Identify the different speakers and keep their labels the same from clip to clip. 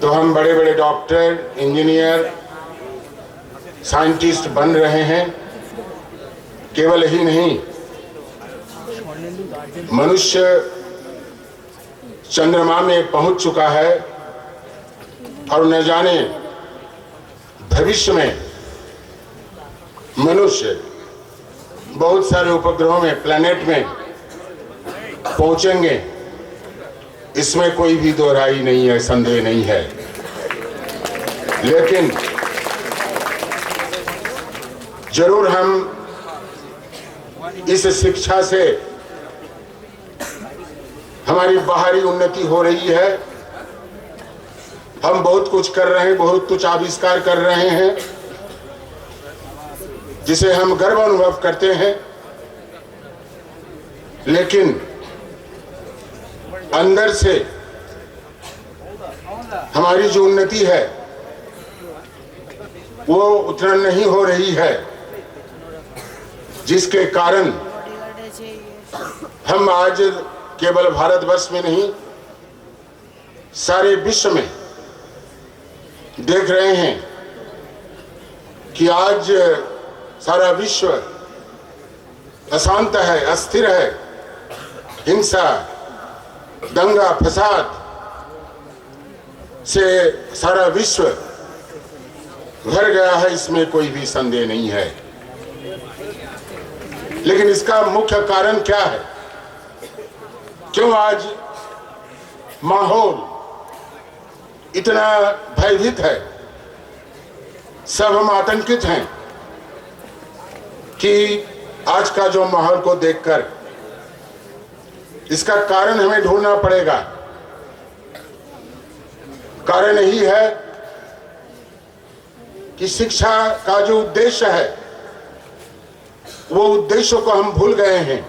Speaker 1: तो हम बड़े बड़े डॉक्टर, इंजीनियर, साइंटिस्ट बन रहे हैं। केवल ही नहीं, मनुष्य चंद्रमा में पहुंच चुका है और न जाने भविष्य में मनुष्य बहुत सारे उपग्रहों में, प्लैनेट में पहुंचेंगे। इसमें कोई भी दो राय नहीं है, संदेह नहीं है। लेकिन जरूर हम इस शिक्षा से हमारी बाहरी उन्नति हो रही है। हम बहुत कुछ कर रहे हैं, बहुत कुछ आविष्कार कर रहे हैं जिसे हम गर्व अनुभव करते हैं। लेकिन अंदर से हमारी जो उन्नति है वो उतना नहीं हो रही है, जिसके कारण हम आज केवल भारतवर्ष में नहीं, सारे विश्व में देख रहे हैं कि आज सारा विश्व अशांत है, अस्थिर है। हिंसा, दंगा, फसाद से सारा विश्व भर गया है, इसमें कोई भी संदेह नहीं है। लेकिन इसका मुख्य कारण क्या है? क्यों आज माहौल इतना भयभीत है? सब हम आतंकित हैं कि आज का जो माहौल को देखकर इसका कारण हमें ढूंढना पड़ेगा। कारण यही है कि शिक्षा का जो उद्देश्य है वो उद्देश्यों को हम भूल गए हैं।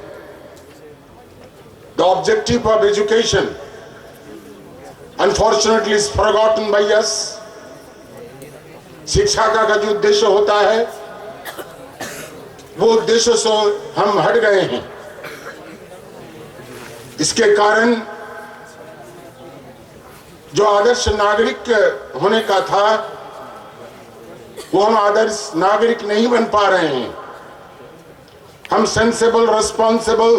Speaker 1: The objective of education unfortunately is forgotten by us. शिक्षा का जो उद्देश्य होता है वो उद्देश्य से हम हट गए हैं। इसके कारण जो आदर्श नागरिक होने का था वो हम आदर्श नागरिक नहीं बन पा रहे हैं। हम सेंसेबल, रिस्पॉन्सिबल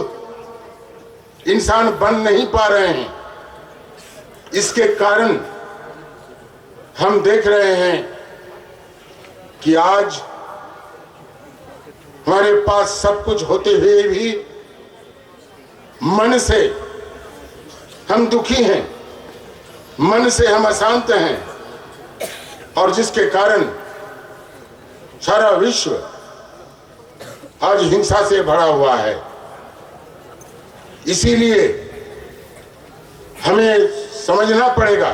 Speaker 1: इंसान बन नहीं पा रहे हैं। इसके कारण हम देख रहे हैं कि आज हमारे पास सब कुछ होते हुए भी मन से हम दुखी हैं, मन से हम अशांत हैं, और जिसके कारण सारा विश्व आज हिंसा से भरा हुआ है। इसीलिए हमें समझना पड़ेगा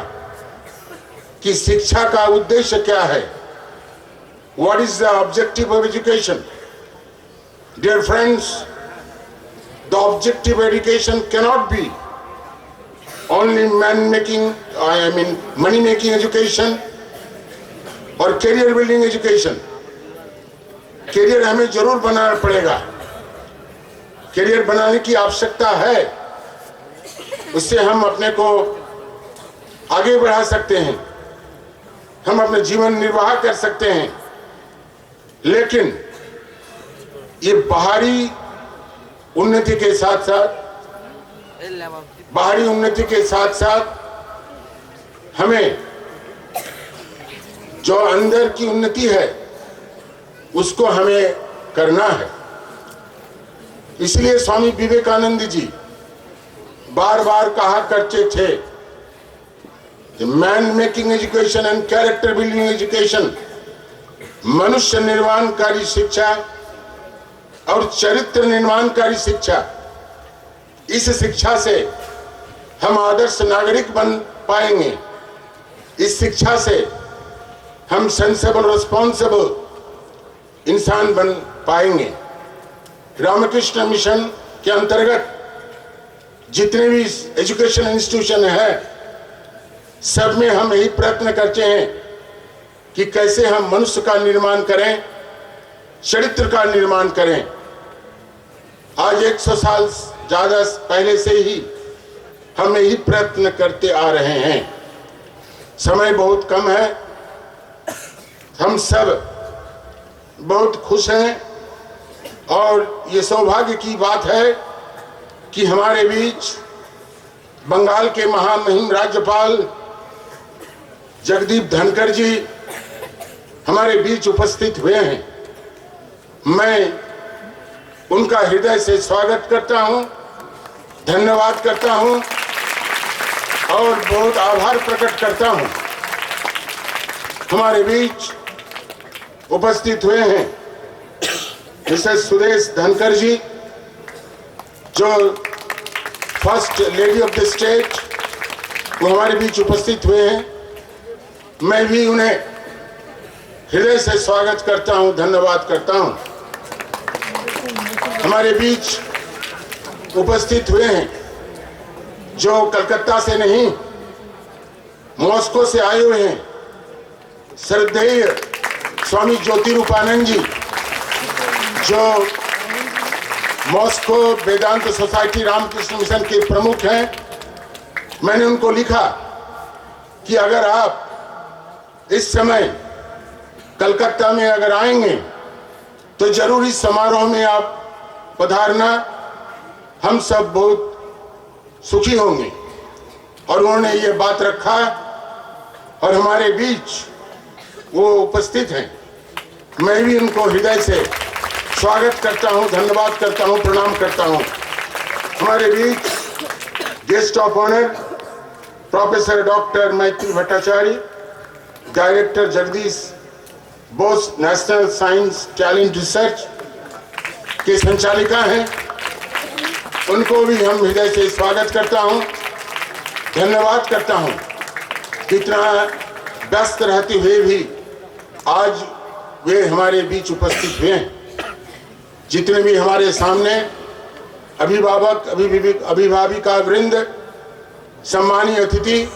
Speaker 1: कि शिक्षा का उद्देश्य क्या है। What is the objective of education? Dear friends, the objective of education cannot be only money making education और career building education। करियर हमें जरूर बनाना पड़ेगा, करियर बनाने की आवश्यकता है। उससे हम अपने को आगे बढ़ा सकते हैं, हम अपने जीवन निर्वाह कर सकते हैं। लेकिन ये बाहरी उन्नति के साथ साथ हमें जो अंदर की उन्नति है उसको हमें करना है। इसलिए स्वामी विवेकानंद जी बार बार कहा करते थे कि man making education and character building education, मनुष्य निर्माणकारी शिक्षा और चरित्र निर्माणकारी शिक्षा, इस शिक्षा से हम आदर्श नागरिक बन पाएंगे। इस शिक्षा से हम सेंसेबल, रिस्पॉन्सिबल इंसान बन पाएंगे। रामकृष्ण मिशन के अंतर्गत जितने भी एजुकेशन इंस्टीट्यूशन है, सब में हम यही प्रयत्न करते हैं कि कैसे हम मनुष्य का निर्माण करें, चरित्र का निर्माण करें। आज 100 साल ज्यादा पहले से ही हम यही प्रयत्न करते आ रहे हैं। समय बहुत कम है। हम सब बहुत खुश हैं और ये सौभाग्य की बात है कि हमारे बीच बंगाल के महामहिम राज्यपाल जगदीप धनखड़ जी हमारे बीच उपस्थित हुए हैं। मैं उनका हृदय से स्वागत करता हूं, धन्यवाद करता हूं और बहुत आभार प्रकट करता हूं। हमारे बीच उपस्थित हुए हैं मिसेस सुदेश धनखड़ जी, जो first lady of the state, वो हमारे बीच उपस्थित हुए हैं। मैं भी उन्हें हृदय से स्वागत करता हूं, धन्यवाद करता हूं। हमारे बीच उपस्थित हुए हैं जो कलकत्ता से नहीं, मॉस्को से आए हुए हैं, श्रद्धेय स्वामी ज्योतिरूपानंद जी, जो मॉस्को वेदांत सोसाइटी रामकृष्ण मिशन के प्रमुख हैं। मैंने उनको लिखा कि अगर आप इस समय कलकत्ता में अगर आएंगे तो जरूर इस समारोह में आप पधारना, हम सब बहुत सुखी होंगे। और उन्होंने ये बात रखा और हमारे बीच वो उपस्थित हैं। मैं भी उनको हृदय से स्वागत करता हूं, धन्यवाद करता हूं, प्रणाम करता हूं। हमारे बीच guest of honour professor doctor Maitri Bhattacharya, director Jagadish Bose national science talent research के संचालिका हैं, उनको भी हम हृदय से स्वागत करता हूं, धन्यवाद करता हूं। इतना व्यस्त रहते हुए भी आज वे हमारे बीच उपस्थित हुए हैं। जितने भी हमारे सामने अभिभावक, अभिभाविका वृंद, सम्मानीय अतिथि,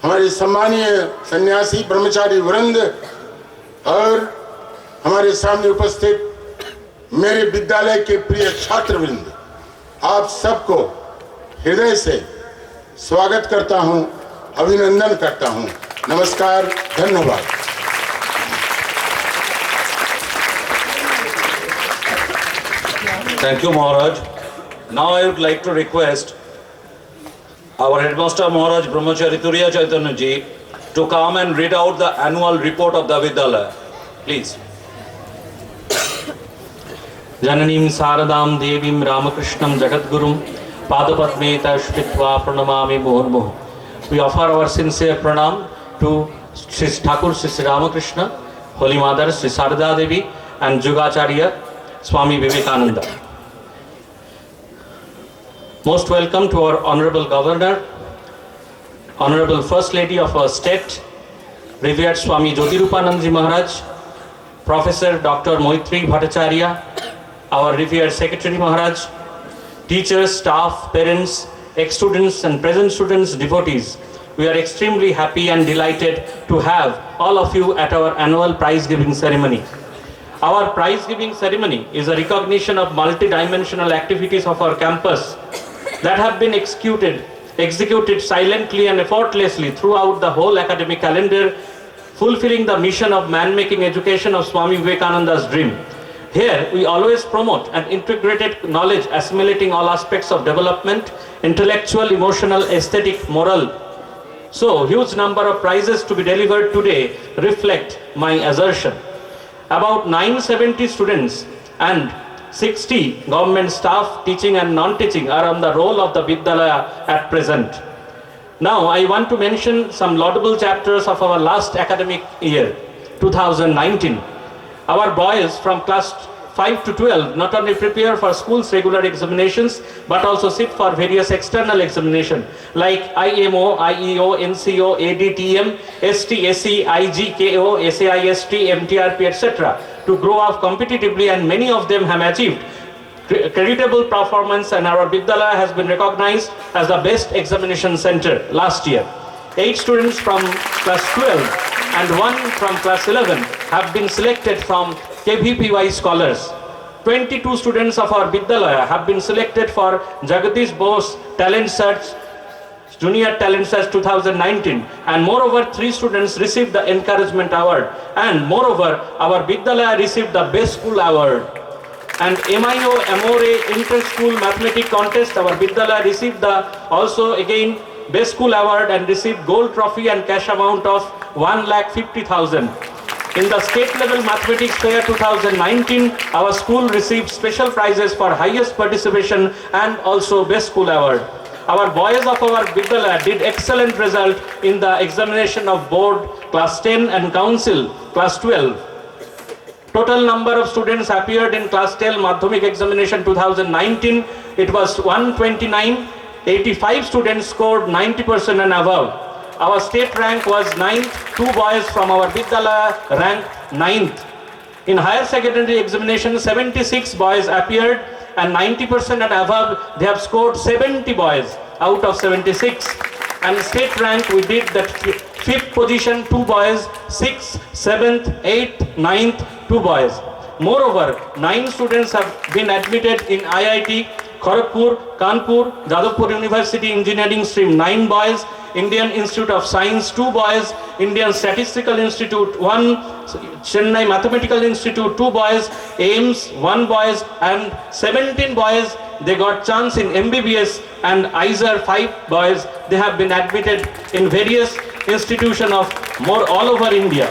Speaker 1: हमारे सम्मानीय सन्यासी ब्रह्मचारी वृंद और हमारे सामने उपस्थित मेरे विद्यालय के प्रिय छात्र वृंद, आप सबको हृदय से स्वागत करता हूं, अभिनंदन करता हूं। नमस्कार, धन्यवाद।
Speaker 2: Thank you, Maharaj. Now I would like to request our headmaster Maharaj Brahmachari Turiya Chaitanya ji to come and read out the annual report of the Vidyalaya. Please.
Speaker 3: Jananim Saradam Devim Ramakrishnam Jagadgurum Padapadme Tashpitva Pranamami Murmuh. We offer our sincere pranam to Sri Thakur Sri Ramakrishna, Holy Mother Sri Sarada Devi and Jugacharya Swami Vivekananda. Most welcome to our Honorable Governor, Honorable First Lady of our state, Revered Swami Jyotirupanand Ji Maharaj, Professor Dr. Maitri Bhattacharya, our Revered Secretary Maharaj, teachers, staff, parents, ex-students and present students, devotees. We are extremely happy and delighted to have all of you at our annual prize giving ceremony. Our prize giving ceremony is a recognition of multi-dimensional activities of our campus that have been executed silently and effortlessly throughout the whole academic calendar, fulfilling the mission of man-making education of Swami Vivekananda's dream. Here, we always promote an integrated knowledge assimilating all aspects of development, intellectual, emotional, aesthetic, moral. So, huge number of prizes to be delivered today reflect my assertion. About 970 students and 60 government staff, teaching and non-teaching, are on the roll of the Vidyalaya at present. Now, I want to mention some laudable chapters of our last academic year, 2019. Our boys from class 5 to 12 not only prepare for school's regular examinations, but also sit for various external examinations like IMO, IEO, NCO, ADTM, ST, SE, IGKO, SAIST, MTRP, etc. to grow up competitively, and many of them have achieved creditable performance, and our Vidyalaya has been recognized as the best examination center last year. 8 students from class 12 and 1 from class 11 have been selected from KVPY scholars. 22 students of our Vidyalaya have been selected for Jagadish Bose Talent Search Junior Talent Search 2019, and moreover 3 students received the Encouragement Award, and moreover our Vidyalaya received the Best School Award. And MIO Amore Inter-School Mathematics Contest, our Vidyalaya received the also again Best School Award and received gold trophy and cash amount of 1,50,000. In the state level mathematics fair 2019, our school received special prizes for highest participation and also Best School Award. Our boys of our Vidyalaya did excellent result in the examination of board class 10 and council class 12. Total number of students appeared in class 10 Madhyamik examination 2019. It was 129. 85 students scored 90% and above. Our state rank was 9th. 2 boys from our Vidyalaya ranked 9th. In higher secondary examination, 76 boys appeared and 90% and above. They have scored 70 boys out of 76. And state rank, we did that 5th position, 2 boys, 6th, 7th, 8th, 9th, 2 boys. Moreover, 9 students have been admitted in IIT, Kharagpur, Kanpur, Jadavpur University Engineering Stream, 9 boys, Indian Institute of Science, 2 boys, Indian Statistical Institute, 1, Chennai Mathematical Institute, 2 boys, AIMS, 1 boys, and 17 boys, they got chance in MBBS, and ISER, 5 boys, they have been admitted in various institutions of all over India.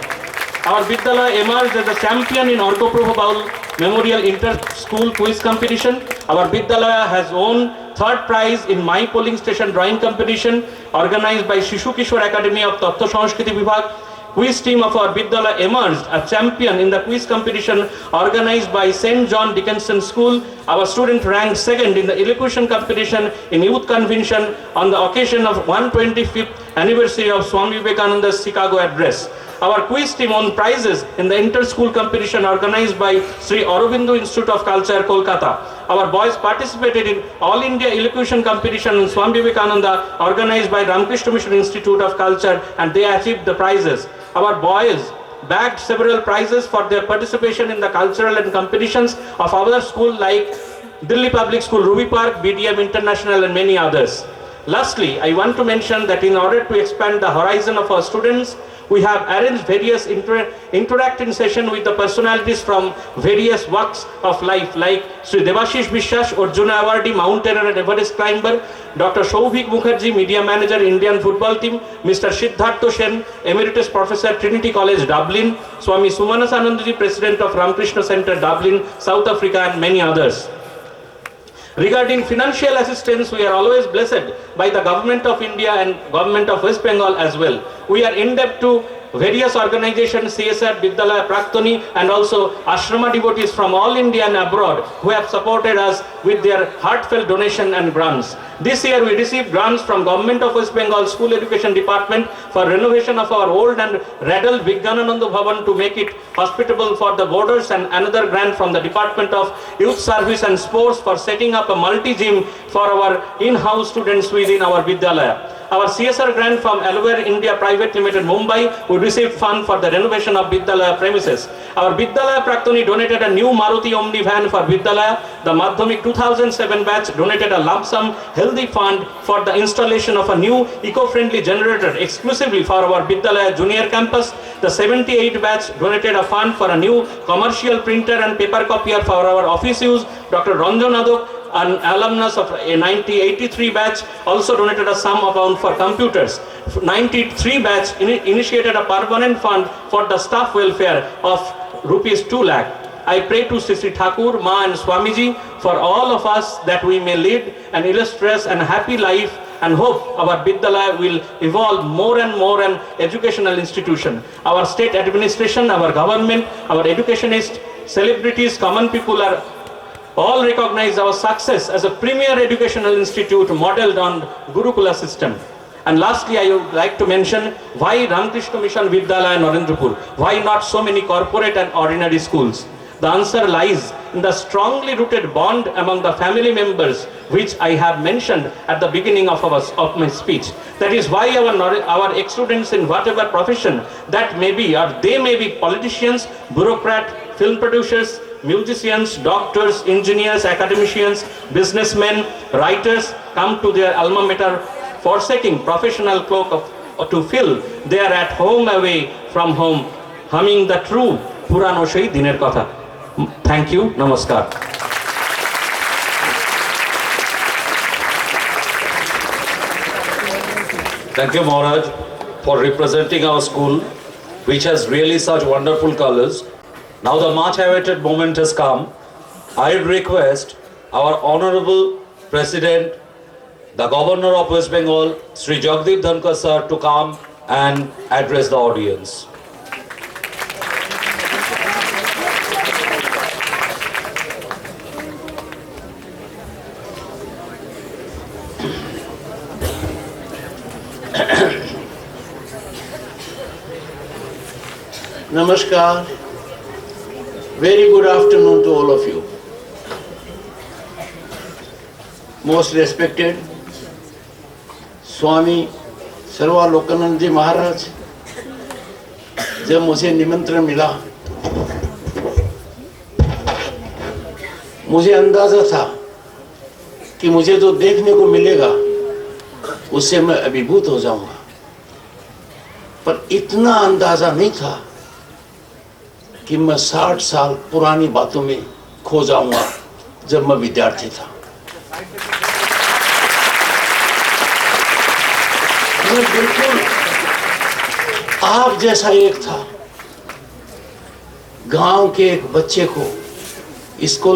Speaker 3: Our Vidyalaya emerged as a champion in Orko Prabhu Baul Memorial Inter-School Quiz Competition. Our Vidyalaya has won 3rd prize in My Polling Station Drawing Competition organized by Shishu Kishore Academy of Tattva Sanskriti Vibhag. Quiz team of our Vidyalaya emerged a champion in the quiz competition organized by St. John Dickinson School. Our student ranked 2nd in the elocution competition in Youth Convention on the occasion of 125th anniversary of Swami Vivekananda's Chicago address. Our quiz team won prizes in the inter-school competition organized by Sri Aurobindo Institute of Culture, Kolkata. Our boys participated in All India Elocution Competition in Swami Vivekananda organized by Ramakrishna Mission Institute of Culture, and they achieved the prizes. Our boys bagged several prizes for their participation in the cultural and competitions of our school like Delhi Public School, Ruby Park, BDM International, and many others. Lastly, I want to mention that in order to expand the horizon of our students, we have arranged various interacting sessions with the personalities from various walks of life like Sri Devashish Bishwas, Arjuna Awardee, mountaineer and Everest climber, Dr. Shouvik Mukherjee, Media Manager, Indian Football Team, Mr. Siddhartha Sen, Emeritus Professor, Trinity College, Dublin, Swami Sumanashanandaji, President of Ramakrishna Center, Dublin, South Africa, and many others. Regarding financial assistance, we are always blessed by the Government of India and Government of West Bengal as well. We are indebted to various organizations, CSR, Vidyalaya Praktoni, and also Ashrama devotees from all India and abroad who have supported us with their heartfelt donation and grants. This year we received grants from Government of West Bengal School Education Department for renovation of our old and raddled Vijnanananda Bhavan to make it hospitable for the boarders, and another grant from the Department of Youth Service and Sports for setting up a multi-gym for our in-house students within our Vidyalaya. Our CSR grant from Alware India Private Limited, Mumbai, we received fund for the renovation of Vidyalaya premises. Our Vidyalaya Praktoni donated a new Maruti Omni van for Vidyalaya. The Madhyamik 2007 batch donated a lump sum healthy fund for the installation of a new eco-friendly generator exclusively for our Vidyalaya Junior Campus. The 78 batch donated a fund for a new commercial printer and paper copier for our office use. Dr. Ranjan Adok, an alumnus of a 1983 batch, also donated a sum amount for computers. 93 batch initiated a permanent fund for the staff welfare of rupees 2 lakh. I pray to Sri Thakur, Ma and Swamiji for all of us that we may lead an illustrious and happy life, and hope our Vidyalaya will evolve more and more an educational institution. Our state administration, our government, our educationists, celebrities, common people are all recognize our success as a premier educational institute modeled on Gurukula system. And lastly, I would like to mention why Ramakrishna Mission Vidyalaya Narendrapur? Why not so many corporate and ordinary schools? The answer lies in the strongly rooted bond among the family members, which I have mentioned at the beginning of my speech. That is why our ex-students in whatever profession that may be, or they may be politicians, bureaucrats, film producers, musicians, doctors, engineers, academicians, businessmen, writers, come to their alma mater forsaking professional cloak to fill, they are at home away from home, humming the true Purano Shei Diner Kotha. Thank you, namaskar.
Speaker 2: Thank you, Maharaj, for representing our school, which has really such wonderful colors. Now the much-awaited moment has come. I request our Honorable President, the Governor of West Bengal, Sri Jagdeep Dhankar sir, to come and address the audience.
Speaker 4: Namaskar. Very good afternoon to all of you. Most respected स्वामी सर्वालोकानंद जी महाराज, जब मुझे निमंत्रण मिला, मुझे अंदाजा था कि मुझे जो देखने को मिलेगा उससे मैं अभिभूत हो जाऊंगा, पर इतना अंदाजा नहीं था कि मैं 60 साल पुरानी बातों में खो जाऊंगा जब मैं विद्यार्थी था। मैं बिल्कुल आप जैसा एक था, गांव के एक बच्चे को स्कूल